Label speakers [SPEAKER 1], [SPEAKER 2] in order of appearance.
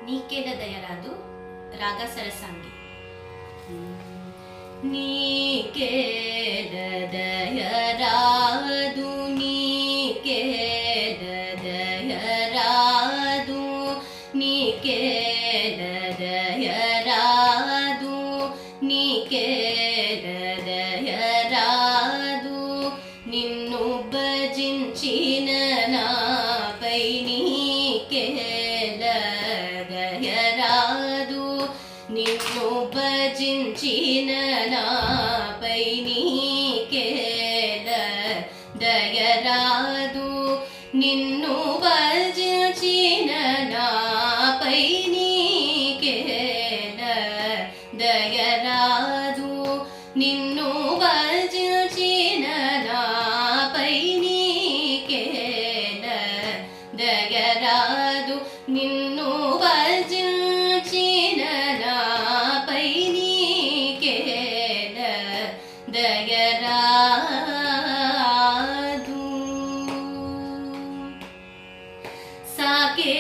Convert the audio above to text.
[SPEAKER 1] నీకేల దయరాదు రాగ సరసాంగి. నీకేల దయరాదు నీకేల దయరాదు నీకేల దయరాదు నీకేల దయరాదు నిన్ను భజించిన నాపై నీకేల దయరాదు నిన్ను భజించిన నాపై నీకేల దయరాదు నిన్ను భజించిన నాపై నీకేల దయరాదు నిన్ను భజించిన నాపై నీకేల దయరాదు నిన్ను భజించిన నాపై నీకేల దయరాదు. సాకే